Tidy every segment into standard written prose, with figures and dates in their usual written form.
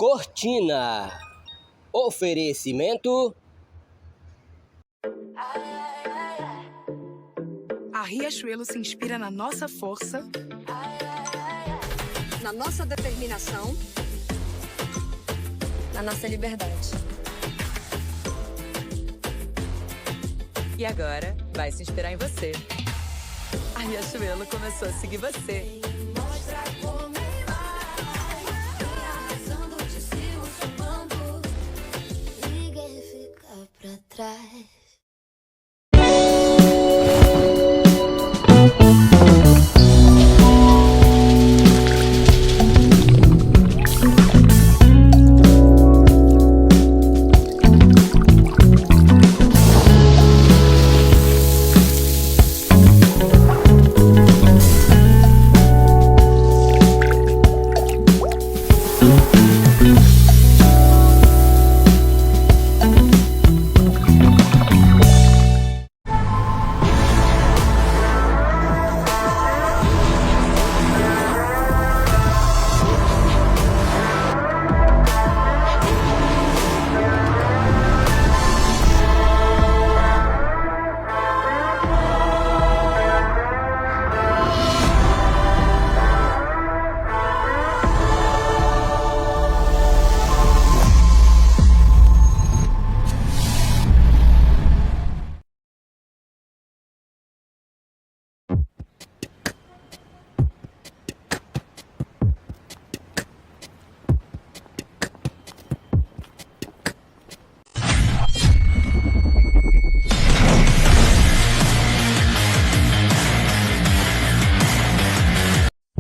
Cortina. Oferecimento. A Riachuelo se inspira na nossa força, na nossa determinação, na nossa liberdade. E agora vai se inspirar em você. A Riachuelo começou a seguir você. Mostra como vai, arrasando de cima, sumando. Ninguém fica pra trás.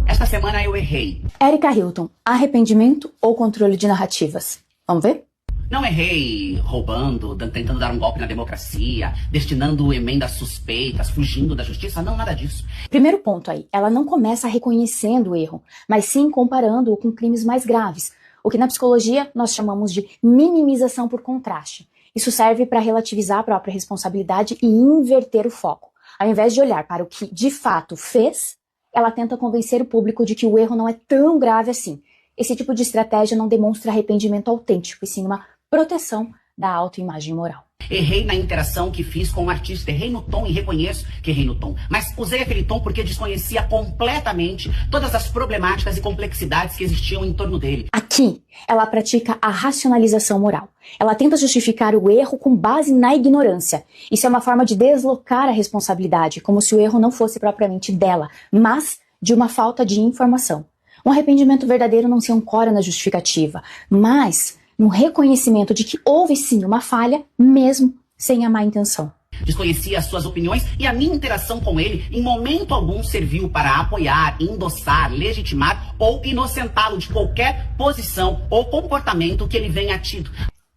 Esta semana eu errei. Erika Hilton, arrependimento ou controle de narrativas? Vamos ver? Não errei roubando, tentando dar um golpe na democracia, destinando emendas suspeitas, fugindo da justiça. Não, nada disso. Primeiro ponto aí, ela não começa reconhecendo o erro, mas sim comparando-o com crimes mais graves, o que na psicologia nós chamamos de minimização por contraste. Isso serve para relativizar a própria responsabilidade e inverter o foco. Ao invés de olhar para o que de fato fez, ela tenta convencer o público de que o erro não é tão grave assim. Esse tipo de estratégia não demonstra arrependimento autêntico, e sim uma proteção da autoimagem moral. Errei na interação que fiz com o artista, errei no tom e reconheço que errei no tom. Mas usei aquele tom porque desconhecia completamente todas as problemáticas e complexidades que existiam em torno dele. Aqui, ela pratica a racionalização moral. Ela tenta justificar o erro com base na ignorância. Isso é uma forma de deslocar a responsabilidade, como se o erro não fosse propriamente dela, mas de uma falta de informação. Um arrependimento verdadeiro não se ancora na justificativa, mas no reconhecimento de que houve sim uma falha, mesmo sem a má intenção. Desconhecia as suas opiniões e a minha interação com ele em momento algum serviu para apoiar, endossar, legitimar ou inocentá-lo de qualquer posição ou comportamento que ele venha tido.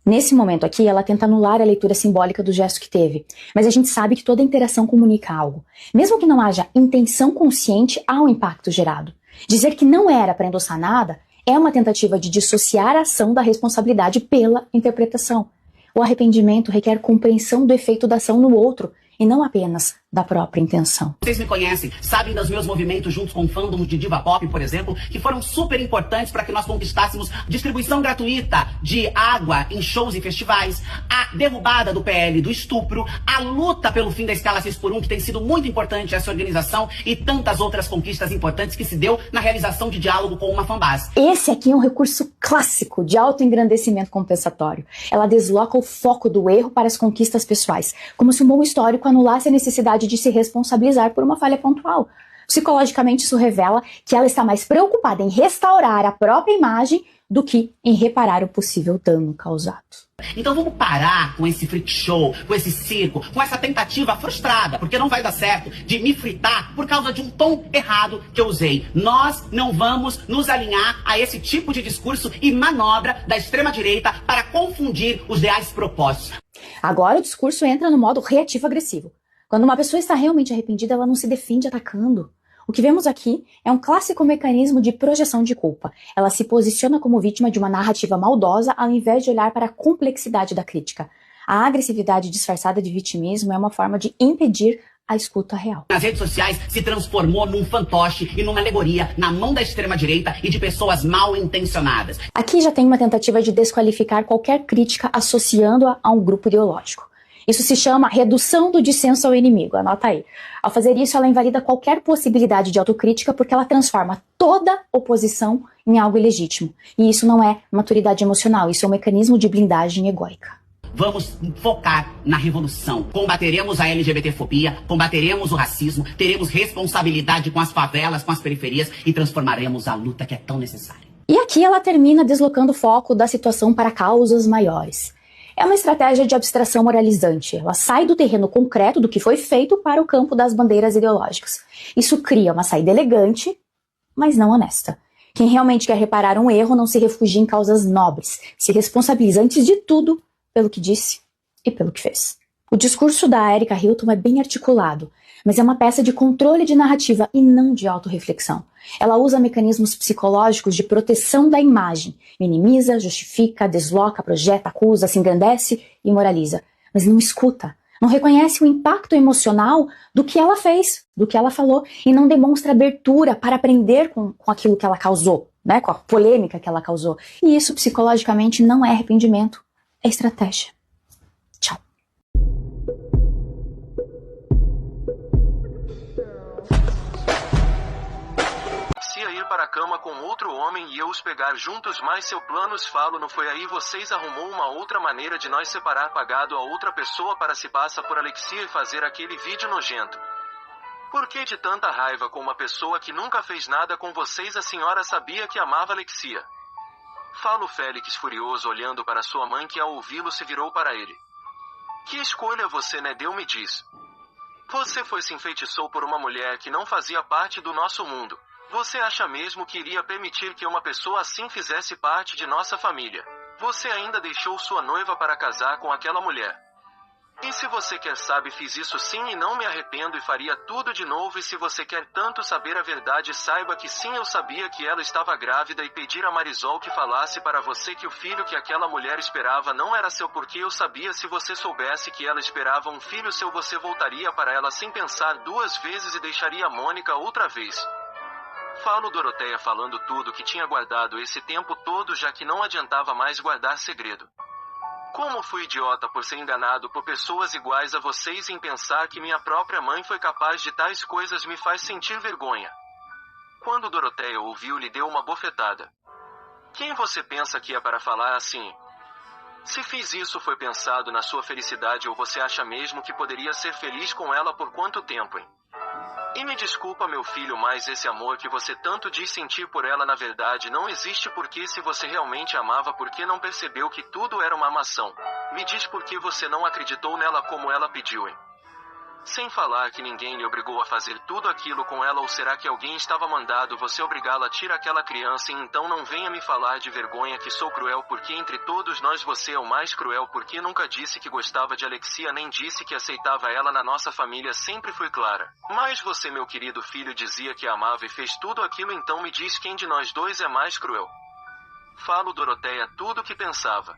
Nesse momento aqui, ela tenta anular a leitura simbólica do gesto que teve, mas a gente sabe que toda interação comunica algo. Mesmo que não haja intenção consciente, há um impacto gerado. Dizer que não era para endossar nada é uma tentativa de dissociar a ação da responsabilidade pela interpretação. O arrependimento requer compreensão do efeito da ação no outro e não apenas da própria intenção. Vocês me conhecem, sabem dos meus movimentos juntos com fandoms de diva pop, por exemplo, que foram super importantes para que nós conquistássemos distribuição gratuita de água em shows e festivais, a derrubada do PL do estupro, a luta pelo fim da escala 6x1, que tem sido muito importante essa organização, e tantas outras conquistas importantes que se deu na realização de diálogo com uma fanbase. Esse aqui é um recurso clássico de autoengrandecimento compensatório. Ela desloca o foco do erro para as conquistas pessoais, como se um bom histórico anulasse a necessidade de se responsabilizar por uma falha pontual. Psicologicamente, isso revela que ela está mais preocupada em restaurar a própria imagem do que em reparar o possível dano causado. Então vamos parar com esse freak show, com esse circo, com essa tentativa frustrada, porque não vai dar certo, de me fritar por causa de um tom errado que eu usei. Nós não vamos nos alinhar a esse tipo de discurso e manobra da extrema-direita para confundir os reais propósitos. Agora o discurso entra no modo reativo-agressivo. Quando uma pessoa está realmente arrependida, ela não se defende atacando. O que vemos aqui é um clássico mecanismo de projeção de culpa. Ela se posiciona como vítima de uma narrativa maldosa ao invés de olhar para a complexidade da crítica. A agressividade disfarçada de vitimismo é uma forma de impedir a escuta real. Nas redes sociais se transformou num fantoche e numa alegoria na mão da extrema-direita e de pessoas mal intencionadas. Aqui já tem uma tentativa de desqualificar qualquer crítica associando-a a um grupo ideológico. Isso se chama redução do dissenso ao inimigo, anota aí. Ao fazer isso, ela invalida qualquer possibilidade de autocrítica porque ela transforma toda oposição em algo ilegítimo. E isso não é maturidade emocional, isso é um mecanismo de blindagem egóica. Vamos focar na revolução. Combateremos a LGBTfobia, combateremos o racismo, teremos responsabilidade com as favelas, com as periferias e transformaremos a luta que é tão necessária. E aqui ela termina deslocando o foco da situação para causas maiores. É uma estratégia de abstração moralizante. Ela sai do terreno concreto do que foi feito para o campo das bandeiras ideológicas. Isso cria uma saída elegante, mas não honesta. Quem realmente quer reparar um erro não se refugia em causas nobres, se responsabiliza antes de tudo pelo que disse e pelo que fez. O discurso da Erika Hilton é bem articulado, mas é uma peça de controle de narrativa e não de autorreflexão. Ela usa mecanismos psicológicos de proteção da imagem, minimiza, justifica, desloca, projeta, acusa, se engrandece e moraliza, mas não escuta, não reconhece o impacto emocional do que ela fez, do que ela falou, e não demonstra abertura para aprender com aquilo que ela causou, né, com a polêmica que ela causou. E isso psicologicamente não é arrependimento, é estratégia. Tchau. Ir para a cama com outro homem e eu os pegar juntos, mas seu planos falo não foi aí, vocês arrumou uma outra maneira de nós separar, pagado a outra pessoa para se passa por Alexia e fazer aquele vídeo nojento. Por que de tanta raiva com uma pessoa que nunca fez nada com vocês? A senhora sabia que amava Alexia. Falo Félix furioso olhando para sua mãe, que ao ouvi-lo se virou para ele. Que escolha você né deu, me diz. Você foi se enfeitiçou por uma mulher que não fazia parte do nosso mundo. Você acha mesmo que iria permitir que uma pessoa assim fizesse parte de nossa família? Você ainda deixou sua noiva para casar com aquela mulher. E se você quer saber, fiz isso sim e não me arrependo e faria tudo de novo. E se você quer tanto saber a verdade, saiba que sim, eu sabia que ela estava grávida e pedir a Marisol que falasse para você que o filho que aquela mulher esperava não era seu, porque eu sabia. Se você soubesse que ela esperava um filho seu, você voltaria para ela sem pensar duas vezes e deixaria a Mônica outra vez. Falo Doroteia falando tudo que tinha guardado esse tempo todo, já que não adiantava mais guardar segredo. Como fui idiota por ser enganado por pessoas iguais a vocês em pensar que minha própria mãe foi capaz de tais coisas, me faz sentir vergonha. Quando Doroteia ouviu, lhe deu uma bofetada. Quem você pensa que é para falar assim? Se fiz isso foi pensado na sua felicidade, ou você acha mesmo que poderia ser feliz com ela por quanto tempo, hein? E me desculpa, meu filho, mas esse amor que você tanto diz sentir por ela na verdade não existe, porque se você realmente amava, por que não percebeu que tudo era uma armação? Me diz por que você não acreditou nela como ela pediu, hein? Sem falar que ninguém lhe obrigou a fazer tudo aquilo com ela, ou será que alguém estava mandando você obrigá-la a tirar aquela criança? E então não venha me falar de vergonha que sou cruel, porque entre todos nós você é o mais cruel, porque nunca disse que gostava de Alexia, nem disse que aceitava ela na nossa família, sempre fui clara. Mas você, meu querido filho, dizia que a amava e fez tudo aquilo, então me diz quem de nós dois é mais cruel. Falo Doroteia tudo o que pensava.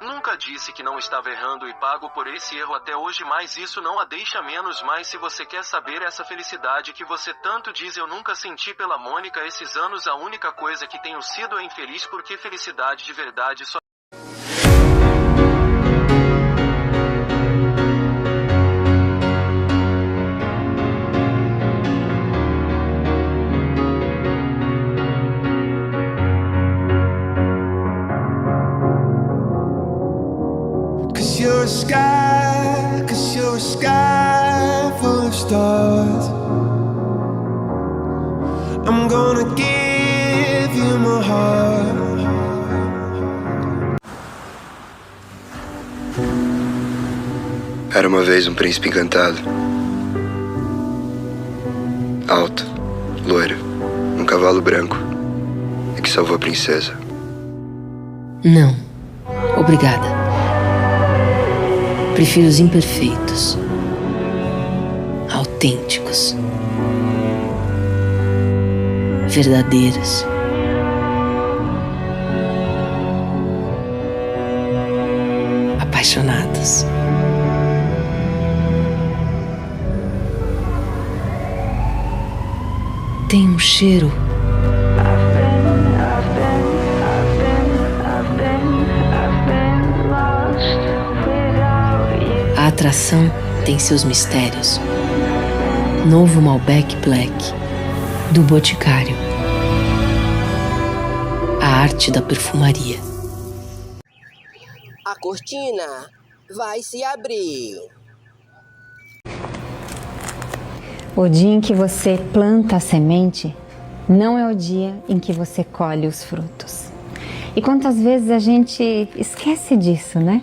Nunca disse que não estava errando e pago por esse erro até hoje, mas isso não a deixa menos. Mas se você quer saber essa felicidade que você tanto diz, eu nunca senti pela Mônica esses anos. A única coisa que tenho sido é infeliz, porque felicidade de verdade só... Cause you're a sky full of stars. I'm gonna give you my heart. Era uma vez um príncipe encantado, alto, loiro, um cavalo branco, e que salvou a princesa. Não, obrigada. Prefiro os imperfeitos, autênticos, verdadeiros. Apaixonados. tem um cheiro. A atração tem seus mistérios. Novo Malbec Black, do Boticário. A arte da perfumaria. A cortina vai se abrir. O dia em que você planta a semente não é o dia em que você colhe os frutos. E quantas vezes a gente esquece disso, né?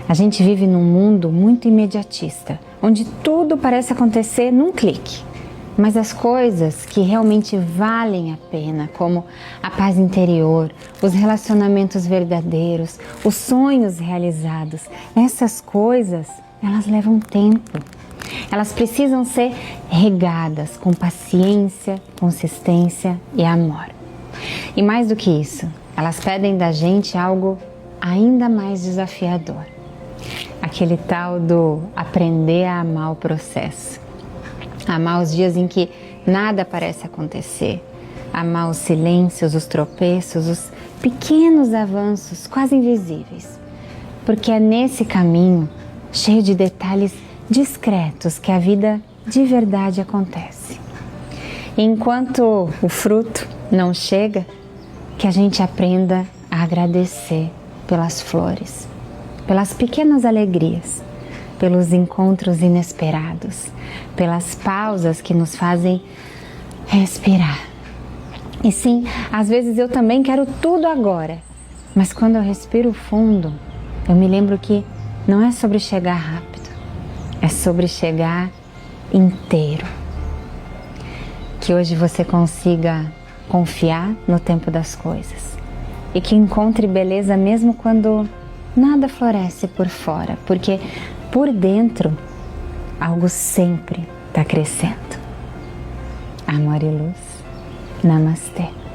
A gente vive num mundo muito imediatista, onde tudo parece acontecer num clique. Mas as coisas que realmente valem a pena, como a paz interior, os relacionamentos verdadeiros, os sonhos realizados, essas coisas, elas levam tempo. Elas precisam ser regadas com paciência, consistência e amor. E mais do que isso, elas pedem da gente algo ainda mais desafiador. Aquele tal do aprender a amar o processo. Amar os dias em que nada parece acontecer. Amar os silêncios, os tropeços, os pequenos avanços quase invisíveis. Porque é nesse caminho, cheio de detalhes discretos, que a vida de verdade acontece. E enquanto o fruto não chega, que a gente aprenda a agradecer pelas flores, pelas pequenas alegrias, pelos encontros inesperados, pelas pausas que nos fazem respirar. E sim, às vezes eu também quero tudo agora, mas quando eu respiro fundo, eu me lembro que não é sobre chegar rápido, é sobre chegar inteiro. Que hoje você consiga confiar no tempo das coisas e que encontre beleza mesmo quando nada floresce por fora, porque por dentro algo sempre está crescendo. Amor e luz. Namastê.